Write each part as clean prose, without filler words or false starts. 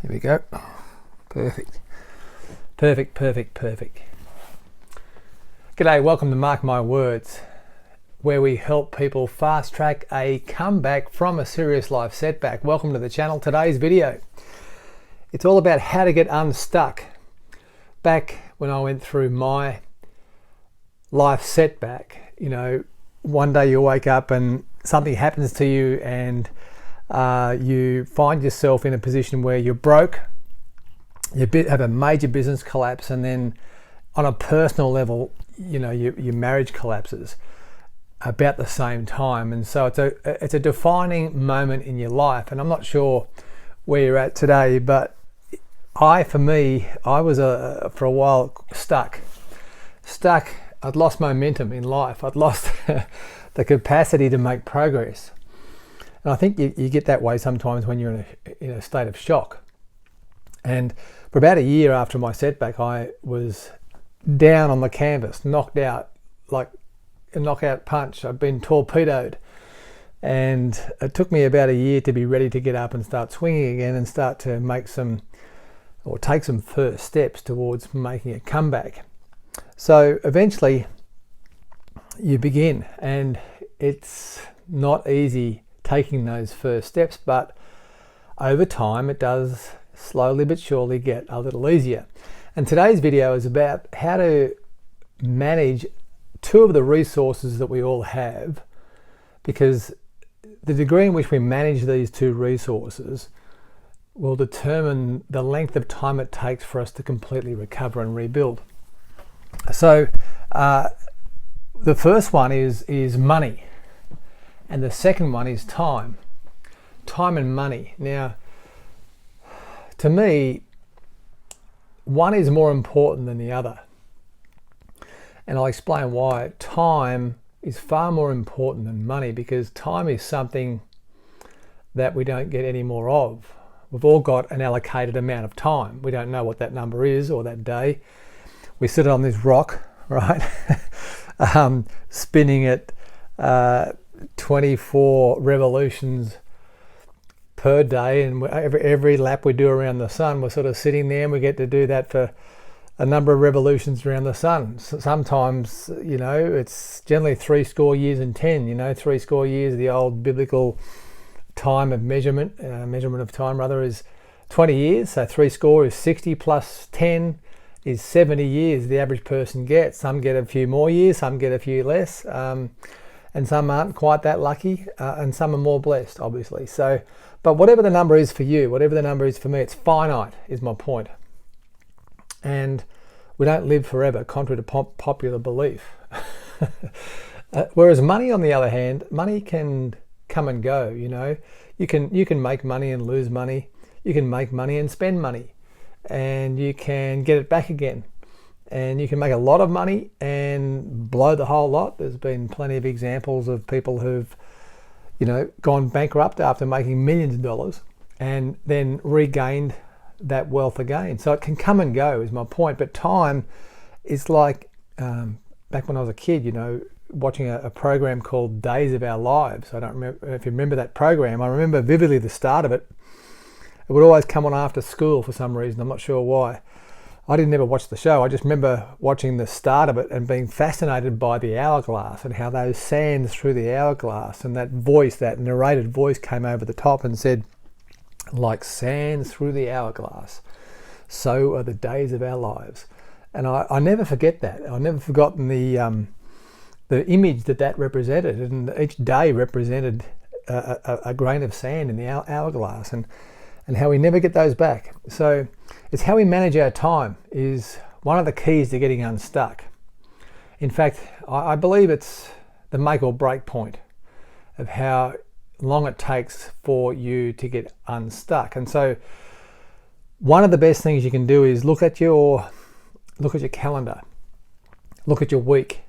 Here we go. Perfect. Perfect. G'day, welcome to Mark My Words, where we help people fast track a comeback from a serious life setback. Welcome to the channel. Today's video, it's all about how to get unstuck. Back when I went through my life setback, one day you wake up and something happens to you and you find yourself in a position where you're broke, you have a major business collapse, and then on a personal level, your marriage collapses about the same time. And so it's a defining moment in your life. And I'm not sure where you're at today, but I was for a while stuck. I'd lost momentum in life. I'd lost the capacity to make progress. And I think you get that way sometimes when you're in a state of shock. And for about a year after my setback, I was down on the canvas, knocked out like a knockout punch. I'd been torpedoed. And it took me about a year to be ready to get up and start swinging again and start to take some first steps towards making a comeback. So eventually you begin, and it's not easy taking those first steps, but over time it does slowly but surely get a little easier. And today's video is about how to manage two of the resources that we all have, because the degree in which we manage these two resources will determine the length of time it takes for us to completely recover and rebuild. So the first one is money, and the second one is time and money. Now, to me, one is more important than the other, and I'll explain why. Time is far more important than money, because time is something that we don't get any more of. We've all got an allocated amount of time. We don't know what that number is or that day. We sit on this rock, right? Spinning at 24 revolutions per day, and every lap we do around the sun, we're sort of sitting there, and we get to do that for a number of revolutions around the sun. Sometimes, it's generally 60 years and 10, 60 years, the old biblical time of measurement of time rather, is 20 years. So 60 is 60 plus 10 is 70 years the average person gets. Some get a few more years, some get a few less, and some aren't quite that lucky, and some are more blessed, obviously. So, but whatever the number is for you, whatever the number is for me, it's finite, is my point. And we don't live forever, contrary to popular belief. Whereas money, on the other hand, money can come and go. You can make money and lose money. You can make money and spend money, and you can get it back again. And you can make a lot of money and blow the whole lot. There's been plenty of examples of people who've gone bankrupt after making millions of dollars and then regained that wealth again. So it can come and go, is my point. But time is like, back when I was a kid, watching a program called Days of Our Lives. I don't remember if you remember that program. I remember vividly the start of it. It would always come on after school for some reason. I'm not sure why. I didn't ever watch the show. I just remember watching the start of it and being fascinated by the hourglass and how those sands through the hourglass, and that voice, that narrated voice, came over the top and said, like sands through the hourglass, so are the days of our lives. And I never forget that. I've never forgotten the image that represented, and each day represented a grain of sand in the hourglass, and how we never get those back. So it's how we manage our time is one of the keys to getting unstuck. In fact, I believe it's the make or break point of how long it takes for you to get unstuck. And so one of the best things you can do is look at your calendar, look at your week,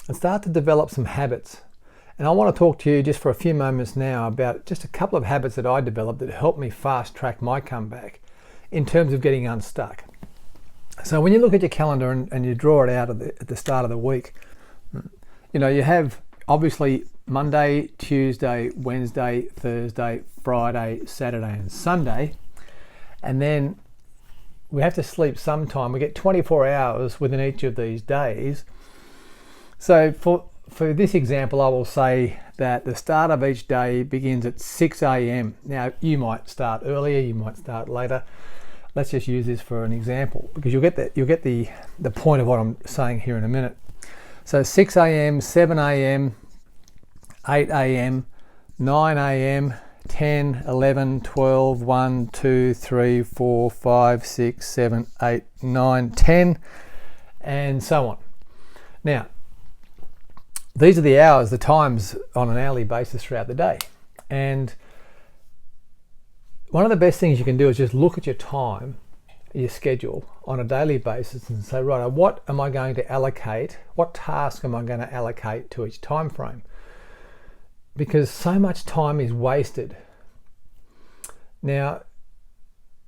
and start to develop some habits. And I want to talk to you just for a few moments now about just a couple of habits that I developed that helped me fast track my comeback in terms of getting unstuck. So when you look at your calendar and you draw it out at the start of the week, you have obviously Monday, Tuesday, Wednesday, Thursday, Friday, Saturday and Sunday. and then we have to sleep sometime. We get 24 hours within each of these days. So for this example, I will say that the start of each day begins at 6 a.m. Now, you might start earlier, you might start later. Let's just use this for an example, because you'll get the point of what I'm saying here in a minute. So 6 a.m., 7 a.m., 8 a.m., 9 a.m., 10, 11, 12, 1, 2, 3, 4, 5, 6, 7, 8, 9, 10, and so on. Now, these are the hours, the times on an hourly basis throughout the day. And one of the best things you can do is just look at your time, your schedule on a daily basis and say, right, what am I going to allocate? What task am I going to allocate to each time frame? Because so much time is wasted. Now,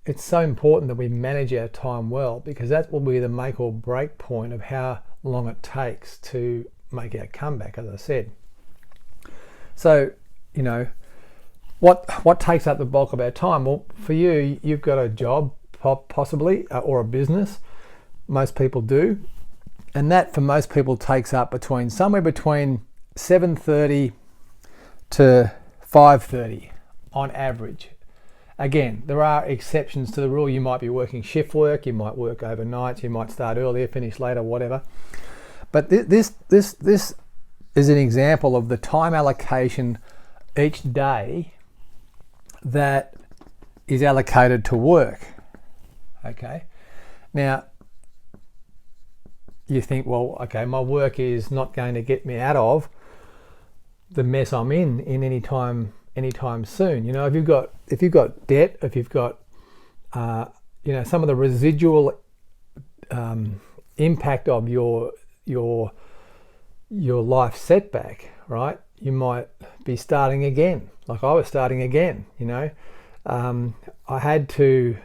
it's so important that we manage our time well, because that will be the make or break point of how long it takes to make our comeback, as I said. So, you know, what takes up the bulk of our time? Well, for you, you've got a job possibly, or a business. Most people do. And that for most people takes up somewhere between 7:30 to 5:30 on average. Again, there are exceptions to the rule. You might be working shift work, you might work overnight, you might start earlier, finish later, whatever. But this is an example of the time allocation each day that is allocated to work. Okay. Now, you think, well, okay, my work is not going to get me out of the mess I'm in anytime soon. You know, if you've got debt, if you've got some of the residual impact of your life setback, right? You might be starting again, like I was starting again. You know, I had to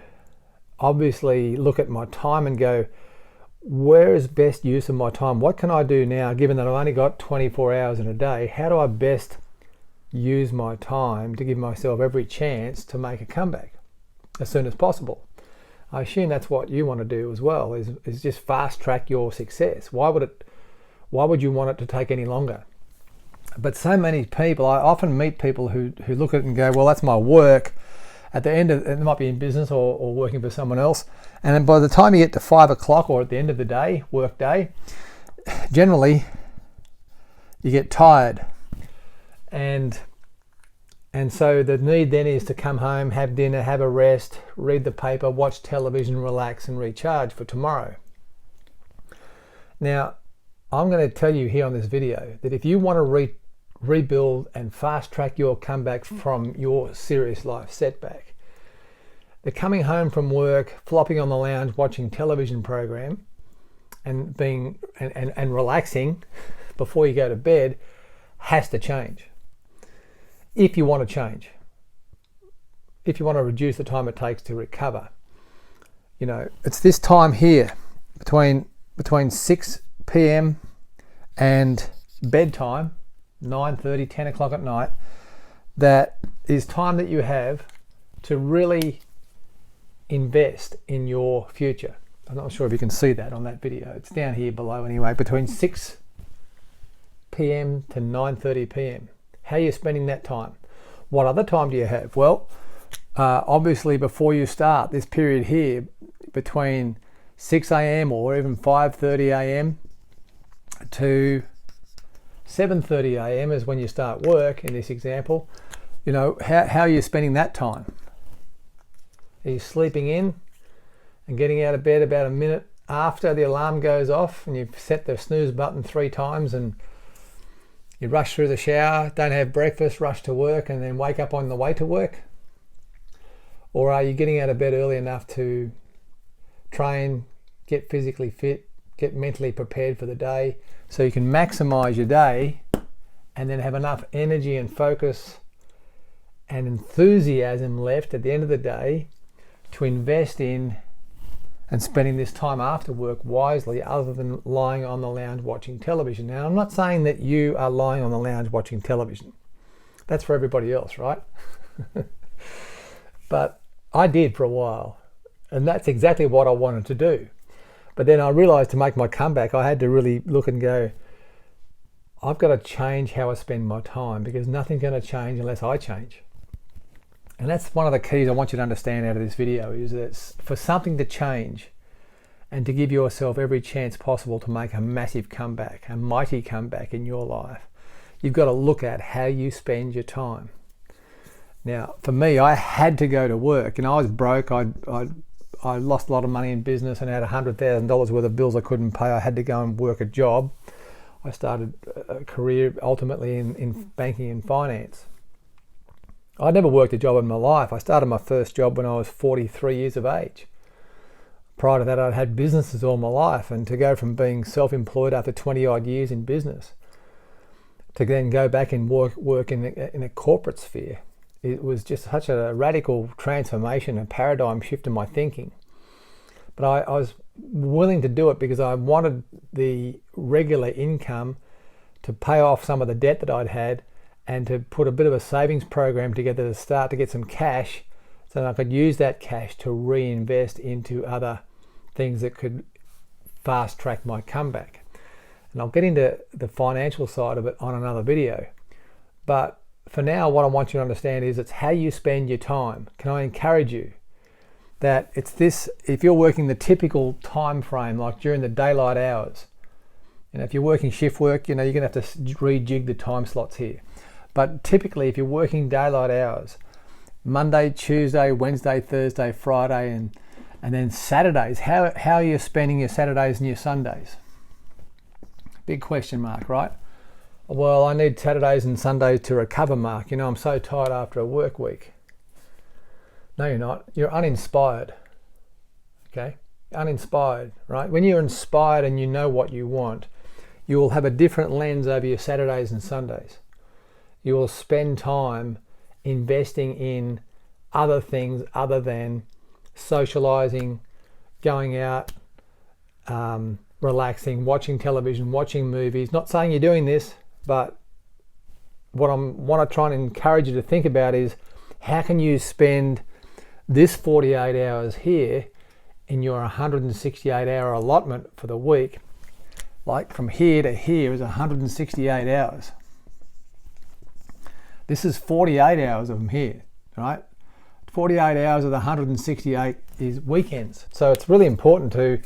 obviously look at my time and go, where is best use of my time? What can I do now, given that I've only got 24 hours in a day? How do I best use my time to give myself every chance to make a comeback as soon as possible? I assume that's what you want to do as well, is just fast track your success. Why would you want it to take any longer? But so many people, I often meet people who look at it and go, well, that's my work. At the end of it, might be in business or working for someone else. And then by the time you get to 5 o'clock or at the end of the day, work day, generally you get tired. And so the need then is to come home, have dinner, have a rest, read the paper, watch television, relax and recharge for tomorrow. Now, I'm going to tell you here on this video that if you want to rebuild and fast track your comeback from your serious life setback, the coming home from work, flopping on the lounge, watching television program and relaxing before you go to bed has to change. If you want to change, if you want to reduce the time it takes to recover, you know, it's this time here between 6 p.m. and bedtime, 9:30, 10 o'clock at night, that is time that you have to really invest in your future. I'm not sure if you can see that on that video. It's down here below anyway, between 6 p.m. to 9:30 p.m. How are you spending that time? What other time do you have? Well, obviously before you start this period here, between 6 a.m. or even 5:30 a.m. to 7:30 a.m. is when you start work in this example. You know, how are you spending that time? Are you sleeping in and getting out of bed about a minute after the alarm goes off and you've set the snooze button 3 times and you rush through the shower, don't have breakfast, rush to work and then wake up on the way to work? Or are you getting out of bed early enough to train, get physically fit, get mentally prepared for the day so you can maximize your day and then have enough energy and focus and enthusiasm left at the end of the day to invest in and spending this time after work wisely, other than lying on the lounge watching television? Now, I'm not saying that you are lying on the lounge watching television. That's for everybody else, right? But I did for a while. And that's exactly what I wanted to do. But then I realized to make my comeback, I had to really look and go, I've got to change how I spend my time, because nothing's going to change unless I change. And that's one of the keys I want you to understand out of this video, is that for something to change and to give yourself every chance possible to make a massive comeback, a mighty comeback in your life, you've got to look at how you spend your time. Now, for me, I had to go to work, and I was broke. I lost a lot of money in business and had $100,000 worth of bills I couldn't pay. I had to go and work a job. I started a career ultimately in banking and finance. I'd never worked a job in my life. I started my first job when I was 43 years of age. Prior to that, I'd had businesses all my life, and to go from being self-employed after 20 odd years in business to then go back and work in a corporate sphere, it was just such a radical transformation, a paradigm shift in my thinking. But I was willing to do it because I wanted the regular income to pay off some of the debt that I'd had, and to put a bit of a savings program together to start to get some cash, so that I could use that cash to reinvest into other things that could fast track my comeback. And I'll get into the financial side of it on another video. But for now, what I want you to understand is it's how you spend your time. Can I encourage you that it's this, if you're working the typical time frame, like during the daylight hours, and if you're working shift work, you're going to have to rejig the time slots here. But typically, if you're working daylight hours, Monday, Tuesday, Wednesday, Thursday, Friday, and then Saturdays, how are you spending your Saturdays and your Sundays? Big question mark, right? Well, I need Saturdays and Sundays to recover, Mark. I'm so tired after a work week. No, you're not. You're uninspired. Okay? Uninspired, right? When you're inspired and you know what you want, you will have a different lens over your Saturdays and Sundays. You will spend time investing in other things other than socializing, going out, relaxing, watching television, watching movies. Not saying you're doing this, but what I want to try and encourage you to think about is, how can you spend this 48 hours here in your 168-hour allotment for the week? Like from here to here is 168 hours. This is 48 hours of them here, right? 48 hours of the 168 is weekends. So it's really important to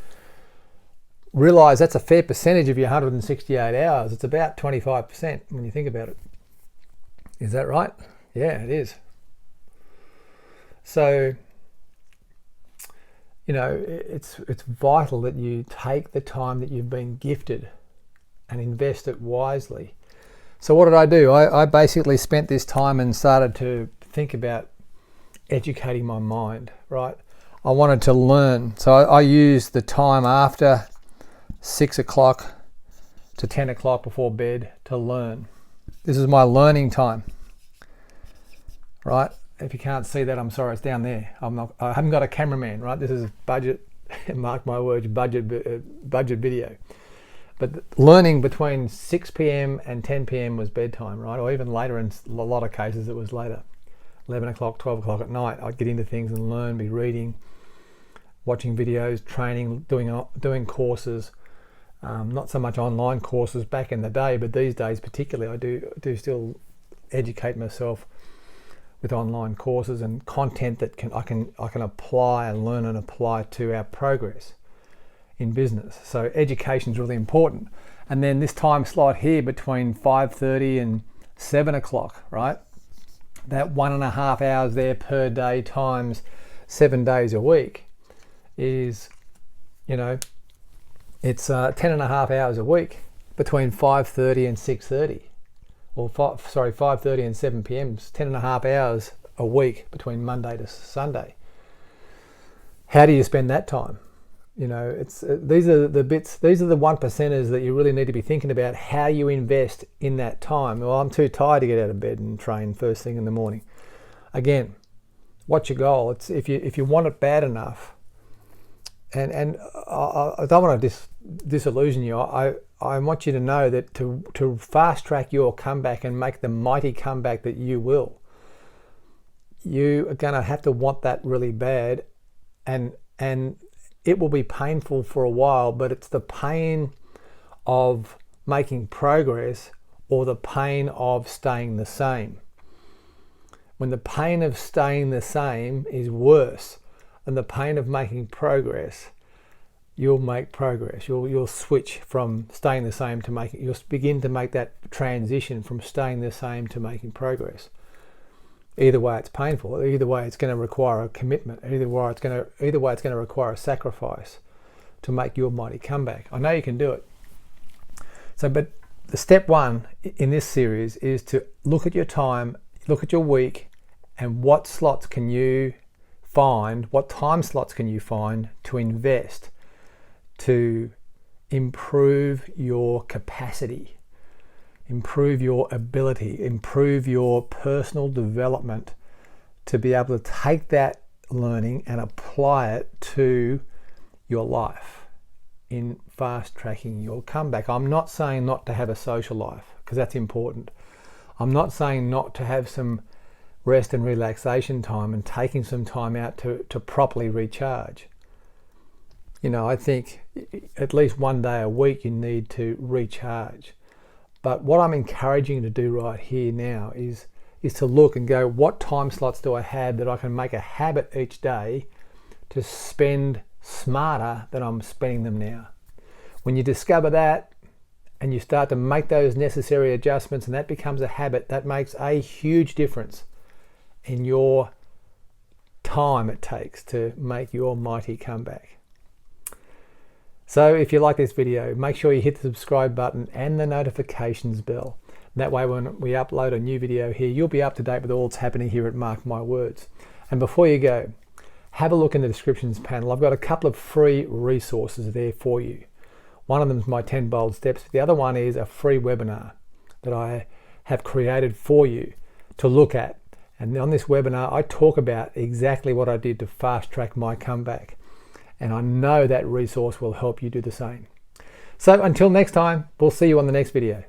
realize that's a fair percentage of your 168 hours. It's about 25% when you think about it. Is that right? Yeah, it is. So, it's vital that you take the time that you've been gifted and invest it wisely. So what did I do? I basically spent this time and started to think about educating my mind, right? I wanted to learn. So I used the time after 6 o'clock to 10 o'clock before bed to learn. This is my learning time, right? If you can't see that, I'm sorry, it's down there. I haven't got a cameraman, right? This is budget, mark my words, budget video. But learning between 6 p.m. and 10 p.m. was bedtime, right? Or even later, in a lot of cases it was later. 11 o'clock, 12 o'clock at night, I'd get into things and learn, be reading, watching videos, training, doing courses. Not so much online courses back in the day, but these days particularly I do still educate myself with online courses and content that I can apply and learn and apply to our progress in business. So education is really important. And then this time slot here between 5:30 and 7 o'clock, right? That 1.5 hours there per day times 7 days a week is, it's 10.5 hours a week between 5:30 and 6:30. Or 5:30 and 7 p.m. 10.5 hours a week between Monday to Sunday. How do you spend that time? These are the bits, these are the 1%ers that you really need to be thinking about how you invest in that time. Well, I'm too tired to get out of bed and train first thing in the morning. Again, what's your goal? It's if you want it bad enough, and I don't want to disillusion you. I want you to know that to fast track your comeback and make the mighty comeback that you will, you are going to have to want that really bad, and and it will be painful for a while, but it's the pain of making progress or the pain of staying the same. When the pain of staying the same is worse than the pain of making progress, you'll make progress. You'll switch from staying the same to making, you'll begin to make that transition from staying the same to making progress. Either way it's painful, either way it's going to require a commitment, either way it's going to require a sacrifice to make your mighty comeback. I know you can do it. So, but the step one in this series is to look at your time, look at your week, and what slots can you find, what time slots can you find to invest to improve your capacity, improve your ability, improve your personal development, to be able to take that learning and apply it to your life in fast tracking your comeback. I'm not saying not to have a social life, because that's important. I'm not saying not to have some rest and relaxation time and taking some time out to properly recharge. You know, I think at least one day a week you need to recharge. But what I'm encouraging you to do right here now is to look and go, what time slots do I have that I can make a habit each day to spend smarter than I'm spending them now? When you discover that and you start to make those necessary adjustments, and that becomes a habit, that makes a huge difference in your time it takes to make your mighty comeback. So if you like this video, make sure you hit the subscribe button and the notifications bell. That way when we upload a new video here, you'll be up to date with all that's happening here at Mark My Words. And before you go, have a look in the descriptions panel. I've got a couple of free resources there for you. One of them is my 10 bold steps. The other one is a free webinar that I have created for you to look at. And on this webinar, I talk about exactly what I did to fast track my comeback. And I know that resource will help you do the same. So until next time, we'll see you on the next video.